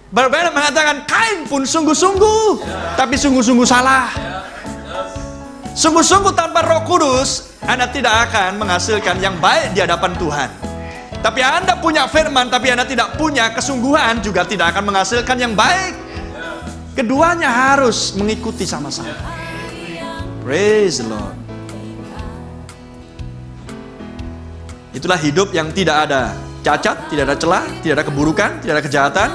Berbeda mengatakan Kain pun sungguh-sungguh, tapi sungguh-sungguh salah. Sungguh-sungguh tanpa Roh Kudus, Anda tidak akan menghasilkan yang baik di hadapan Tuhan. Tapi Anda punya firman, tapi Anda tidak punya kesungguhan, juga tidak akan menghasilkan yang baik. Keduanya harus mengikuti sama-sama. Praise the Lord. Itulah hidup yang tidak ada cacat, tidak ada celah, tidak ada keburukan, tidak ada kejahatan.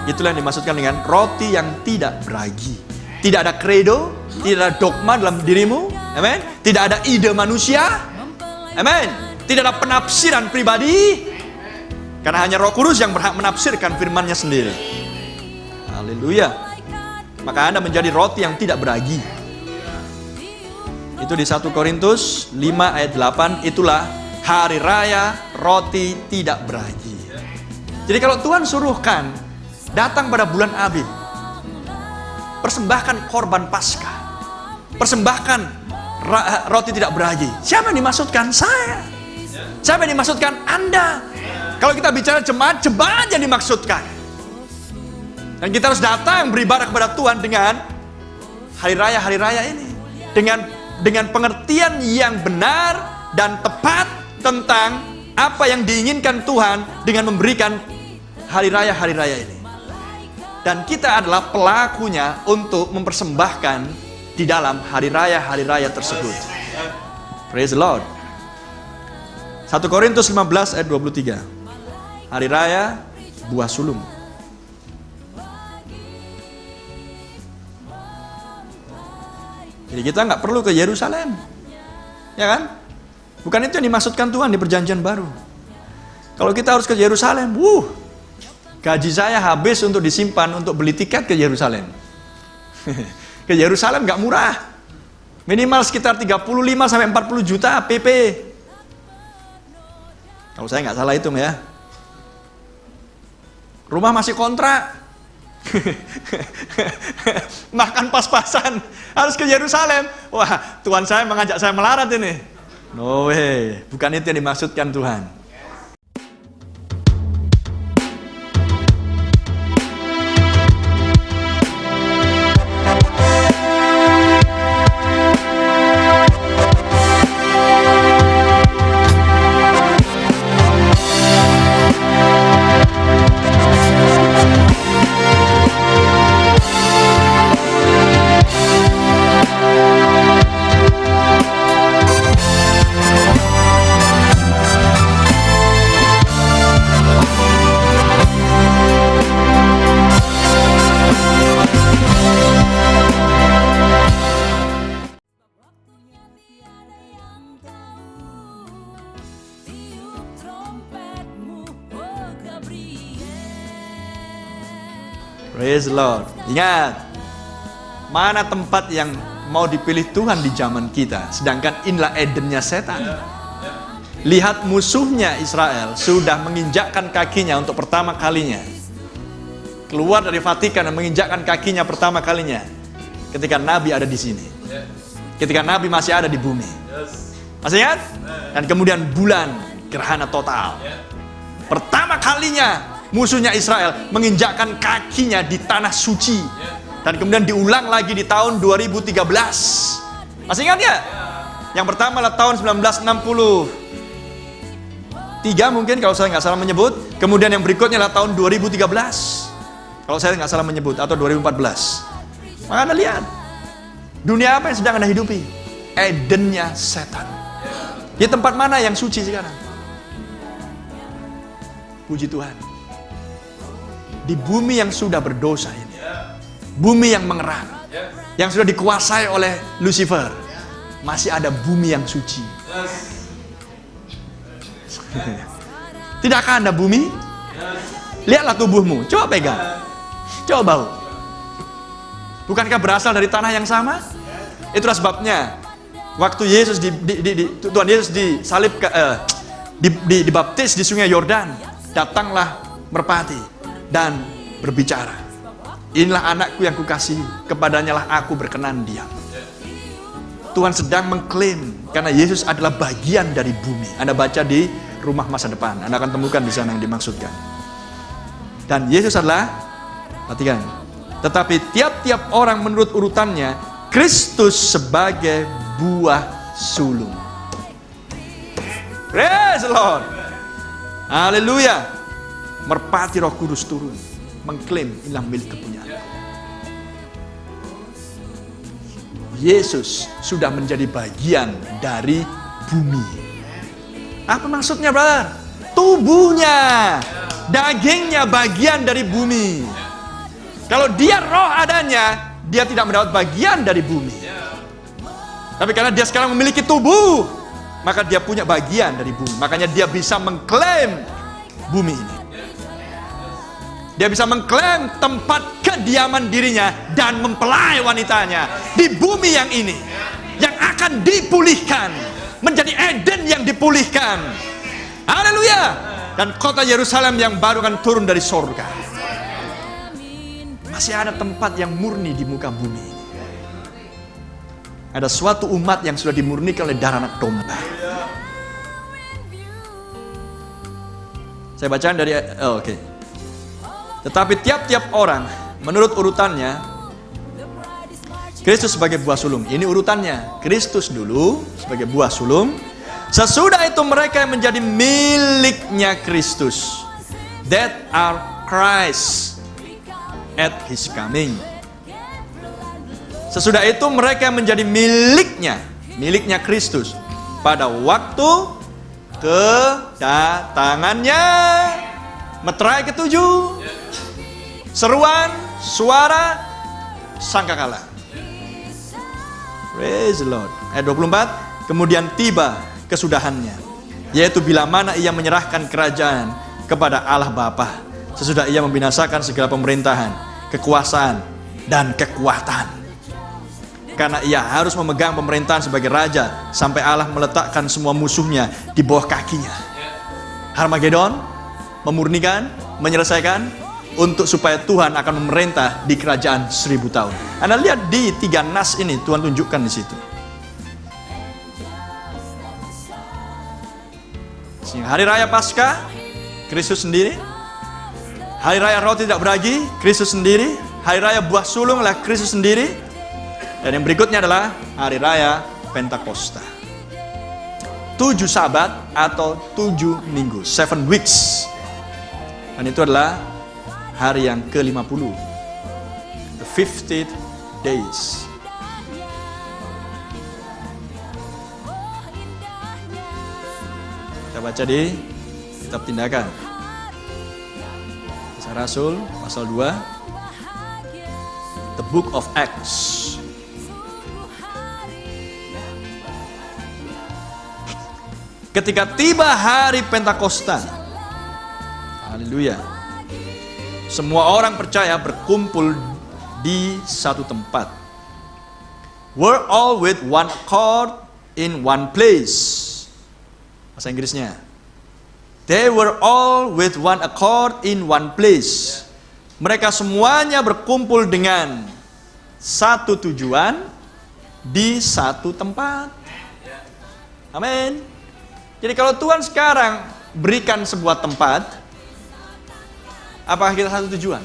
Itulah yang dimaksudkan dengan roti yang tidak beragi. Tidak ada credo, tidak ada dogma dalam dirimu. Amen. Tidak ada ide manusia. Amen. Tidak ada penafsiran pribadi. Karena hanya Roh Kudus yang berhak menafsirkan firman-Nya sendiri. Haleluya. Maka Anda menjadi roti yang tidak beragi. Itu di 1 Korintus 5 ayat 8. Itulah hari raya roti tidak beragi. Jadi kalau Tuhan suruhkan datang pada bulan Abib, persembahkan korban Paskah, persembahkan roti tidak beragi. Siapa yang dimaksudkan? Saya. Siapa yang dimaksudkan? Anda. Kalau kita bicara jemaat, jemaat yang dimaksudkan. Dan kita harus datang beribadah kepada Tuhan dengan hari raya ini, dengan pengertian yang benar dan tepat tentang apa yang diinginkan Tuhan dengan memberikan hari raya ini. Dan kita adalah pelakunya untuk mempersembahkan di dalam hari raya tersebut. Praise the Lord. 1 Korintus 15 ayat 23. Hari raya buah sulung. Jadi kita nggak perlu ke Yerusalem, ya kan? Bukan itu yang dimaksudkan Tuhan di Perjanjian Baru. Kalau kita harus ke Yerusalem, gaji saya habis untuk disimpan untuk beli tiket ke Yerusalem. Ke Yerusalem nggak murah, minimal sekitar 35 sampai 40 juta PP. Kalau saya nggak salah hitung ya. Rumah masih kontrak. Makan pas-pasan, harus ke Yerusalem. Wah, Tuhan saya mengajak saya melarat ini. No way, bukan itu yang dimaksudkan Tuhan. Praise the Lord. Ingat, mana tempat yang mau dipilih Tuhan di zaman kita, sedangkan inilah Edennya setan. Lihat, musuhnya Israel sudah menginjakkan kakinya untuk pertama kalinya, keluar dari Vatikan dan menginjakkan kakinya pertama kalinya ketika Nabi ada di sini, ketika Nabi masih ada di bumi. Masih ingat? Dan kemudian bulan gerhana total. Pertama kalinya musuhnya Israel menginjakkan kakinya di tanah suci. Dan kemudian diulang lagi di tahun 2013. Masih ingat ya? Yang pertama adalah tahun 1963 mungkin kalau saya nggak salah menyebut. Kemudian yang berikutnya adalah tahun 2013 kalau saya nggak salah menyebut, atau 2014. Maka Anda lihat, dunia apa yang sedang Anda hidupi? Edennya setan. Di tempat mana yang suci sekarang? Puji Tuhan. Di bumi yang sudah berdosa ini, bumi yang mengerang, yang sudah dikuasai oleh Lucifer, masih ada bumi yang suci. Tidakkah Anda bumi? Lihatlah tubuhmu, coba pegang, coba bau. Bukankah berasal dari tanah yang sama? Itulah sebabnya waktu Yesus Tuhan Yesus disalib, dibaptis di Sungai Yordan, datanglah merpati dan berbicara, inilah anakku yang kukasihi, kepadanya lah aku berkenan diam. Tuhan sedang mengklaim karena Yesus adalah bagian dari bumi. Anda baca di Rumah Masa Depan, Anda akan temukan di sana yang dimaksudkan. Dan Yesus adalah Perhatikan. Tetapi tiap-tiap orang menurut urutannya, Kristus sebagai buah sulung. Praise the Lord. Haleluya. Merpati Roh Kudus turun, mengklaim inilah milik kepunyaan. Yesus sudah menjadi bagian dari bumi. Apa maksudnya, brother? Tubuhnya, dagingnya bagian dari bumi. Kalau dia roh adanya, dia tidak mendapat bagian dari bumi. Tapi karena dia sekarang memiliki tubuh, maka dia punya bagian dari bumi. Makanya dia bisa mengklaim bumi ini. Dia bisa mengklaim tempat kediaman dirinya dan mempelai wanitanya di bumi yang ini, yang akan dipulihkan, menjadi Eden yang dipulihkan. Haleluya. Dan kota Yerusalem yang baru akan turun dari sorga. Masih ada tempat yang murni di muka bumi ini. Ada suatu umat yang sudah dimurnikan oleh darah anak domba. Saya bacaan dari oke. Tetapi tiap-tiap orang menurut urutannya, Kristus sebagai buah sulung. Ini urutannya. Kristus dulu sebagai buah sulung. Sesudah itu mereka yang menjadi miliknya Kristus. That are Christ at His coming. Sesudah itu mereka yang menjadi miliknya Kristus pada waktu kedatangannya. Meterai ketujuh, seruan, suara, sangkakala. Praise the Lord. Ayat 24, kemudian tiba kesudahannya, yaitu bila mana ia menyerahkan kerajaan kepada Allah Bapa, sesudah ia membinasakan segala pemerintahan, kekuasaan, dan kekuatan. Karena ia harus memegang pemerintahan sebagai raja, sampai Allah meletakkan semua musuhnya di bawah kakinya. Harmagedon, memurnikan, menyelesaikan, untuk supaya Tuhan akan memerintah di kerajaan 1000 tahun. Anda lihat di 3 nas ini, Tuhan tunjukkan di situ. Hari raya Paskah, Kristus sendiri. Hari raya roti tidak beragi, Kristus sendiri. Hari raya buah sulung adalah Kristus sendiri. Dan yang berikutnya adalah hari raya Pentakosta. 7 sabat atau 7 minggu, 7 weeks. Dan itu adalah hari yang ke-50, the 50th days. Kita baca di kitab Tindakan Kisah Rasul pasal 2, the book of Acts. Ketika tiba hari Pentakosta, haleluya, semua orang percaya berkumpul di satu tempat. We're all with one accord in one place. Bahasa Inggrisnya, they were all with one accord in one place. Mereka semuanya berkumpul dengan satu tujuan di satu tempat. Amin. Jadi kalau Tuhan sekarang berikan sebuah tempat, apakah kita satu tujuan?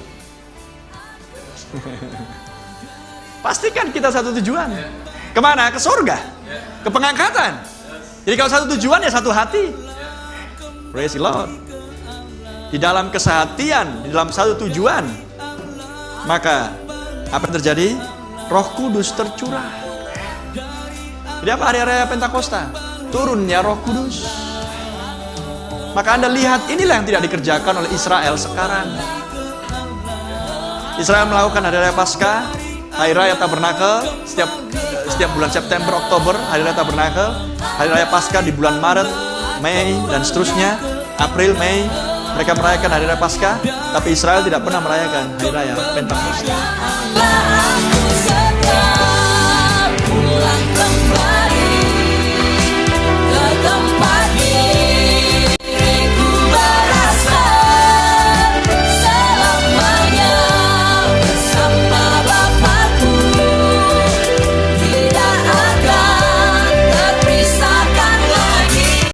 Pastikan kita satu tujuan. Kemana? Ke surga, ke pengangkatan. Jadi kalau satu tujuan ya satu hati. Praise the Lord. Di dalam kesehatian, di dalam satu tujuan, maka apa yang terjadi? Roh Kudus tercurah. Jadi apa hari raya Pentakosta? Turunnya Roh Kudus. Maka Anda lihat, inilah yang tidak dikerjakan oleh Israel sekarang. Israel melakukan hari raya Paskah, hari raya Tabernakel setiap bulan September, Oktober, hari raya Tabernakel, hari raya Paskah di bulan Maret, Mei, dan seterusnya, April, Mei, mereka merayakan hari raya Paskah, tapi Israel tidak pernah merayakan hari raya Pentakosta.